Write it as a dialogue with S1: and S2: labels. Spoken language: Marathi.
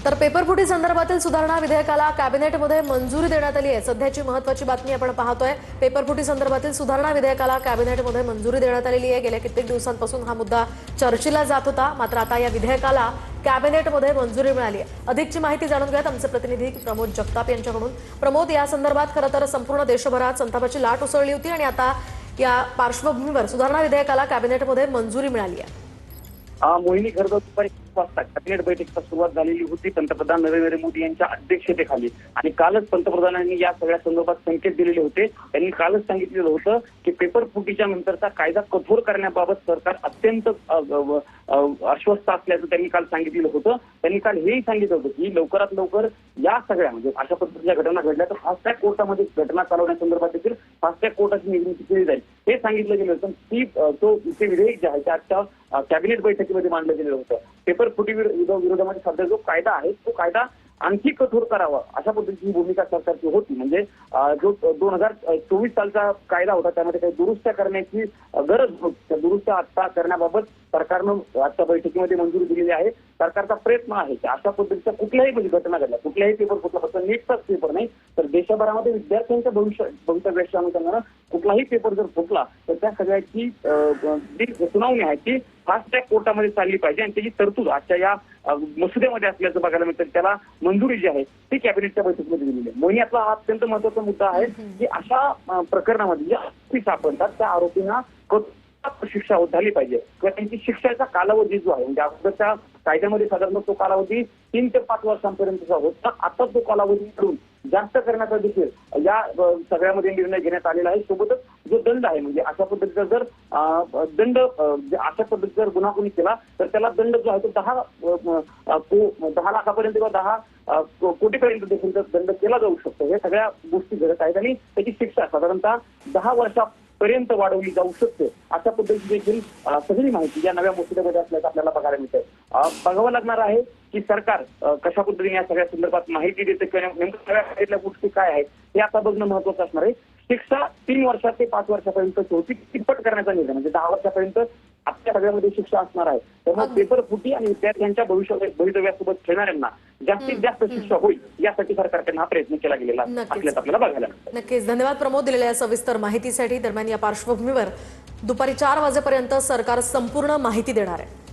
S1: तर पेपरफुटी संदर्भातील सुधारणा विधेयकाला कॅबिनेटमध्ये मंजुरी देण्यात आली आहे। सध्याची महत्त्वाची बातमी आपण पाहतोय। पेपरफुटी संदर्भातील सुधारणा विधेयकाला कॅबिनेटमध्ये मंजुरी देण्यात आलेली आहे। गेल्या कित्येक दिवसांपासून हा मुद्दा चर्चेला जात होता, मात्र आता या विधेयकाला कॅबिनेटमध्ये मंजुरी मिळाली आहे। अधिकची माहिती जाणून घेऊयात आमचे प्रतिनिधी प्रमोद जगताप यांच्याकडून। प्रमोद, या संदर्भात खरं तर संपूर्ण देशभरात संतापाची लाट उसळली होती आणि आता या पार्श्वभूमीवर सुधारणा विधेयकाला कॅबिनेटमध्ये मंजुरी मिळाली आहे।
S2: मोहिनी, खरं तर दुपारी 1 वाजता कॅबिनेट बैठकीला सुरुवात झालेली होती पंतप्रधान नरेंद्र मोदी यांच्या अध्यक्षतेखाली। आणि कालच पंतप्रधानांनी या सगळ्या संदर्भात संकेत दिलेले होते। त्यांनी कालच सांगितलेलं होतं की पेपर फुटीच्या नंतरचा कायदा कठोर करण्याबाबत सरकार अत्यंत आश्वस्त असल्याचं त्यांनी काल सांगितलेलं होतं। त्यांनी काल हेही सांगितलं होतं की लवकरात लवकर या सगळ्या म्हणजे अशा पद्धतीच्या घटना घडल्या तर फास्ट ट्रॅक कोर्टामध्ये घटना चालवण्यासंदर्भात देखील फास्ट ट्रॅक कोर्टाची निर्मिती केली जाईल हे सांगितलं गेलं होतं। ते विधेयक जे आहे ते आजच्या कॅबिनेट बैठकीमध्ये मांडलं गेलेलं होतं। पेपर फुटी विरोधामध्ये सध्या जो कायदा आहे तो कायदा आणखी कठोर करावा अशा पद्धतीची भूमिका सरकारची होती। म्हणजे जो 2024 सालचा कायदा होता त्यामध्ये काही दुरुस्त्या करण्याची गरज होती, त्या दुरुस्त्या आता करण्याबाबत सरकारनं आजच्या बैठकीमध्ये मंजुरी दिलेली आहे। सरकारचा प्रयत्न आहे की अशा पद्धतीच्या कुठल्याही म्हणजे घटना घडल्या, कुठल्याही पेपर फुटला, फक्त नीटचाच पेपर नाही तर देशभरामध्ये विद्यार्थ्यांच्या भवितव्याच्या अनुषंगानं कुठलाही पेपर जर फुटला तर त्या सगळ्याची जी सुनावणी आहे ती फास्ट ट्रॅक कोर्टामध्ये चालली पाहिजे आणि त्याची तरतूद आजच्या या मसुद्यामध्ये असल्याचं बघायला मिळतं। त्याला मंजुरी जी आहे ती कॅबिनेटच्या बैठकीमध्ये दिलेली आहे। मोहिनी, आपला हा अत्यंत महत्त्वाचा मुद्दा आहे की अशा प्रकरणामध्ये जे आरोपी सापडतात त्या आरोपींना शिक्षा झाली पाहिजे किंवा त्यांची शिक्षेचा कालावधी जो आहे म्हणजे अगोदरच्या कायद्यामध्ये साधारण तो कालावधी 3 ते 5 वर्षांपर्यंतचा होता। आता तो कालावधी करून जास्त करण्याचा देखील या सगळ्यामध्ये निर्णय घेण्यात आलेला आहे। सोबतच जो दंड आहे म्हणजे अशा पद्धतीचा जर दंड अशा पद्धतीचा जर गुन्हा कोणी केला तर त्याला दंड जो आहे तो 10 लाखापर्यंत किंवा 10 कोटीपर्यंत देखील दंड केला जाऊ शकतो। हे सगळ्या गोष्टी घडत आहेत आणि त्याची शिक्षा साधारणतः 10 वर्षापर्यंत वाढवली जाऊ शकते अशा पद्धतीची देखील सगळी माहिती या नव्या मसुद्यामध्ये असल्याचं आपल्याला बघायला मिळतंय। बघावं लागणार आहे की सरकार कशा पद्धतीने या सगळ्या संदर्भात माहिती देते किंवा नेमकं सगळ्या गोष्टी काय आहेत हे आता बघणं महत्वाचं असणार आहे। शिक्षा 3 वर्षात ते 5 वर्षापर्यंत होती, तिप्पट करण्याचा निर्णय म्हणजे 10 वर्षापर्यंत आपल्या सगळ्यामध्ये शिक्षा असणार आहे। त्यामुळे पेपर फुटी आणि विद्यार्थ्यांच्या भवितव्यासोबत खेळणाऱ्यांना जास्तीत जास्त शिक्षा होईल यासाठी सरकारकडून हा प्रयत्न केला गेलेला असल्याचं आपल्याला बघायला मिळतं।
S1: नक्कीच, धन्यवाद प्रमोद दिलेल्या सविस्तर माहितीसाठी। दरम्यान या पार्श्वभूमीवर दुपारी 4 वाजेपर्यंत सरकार संपूर्ण माहिती देणार आहे।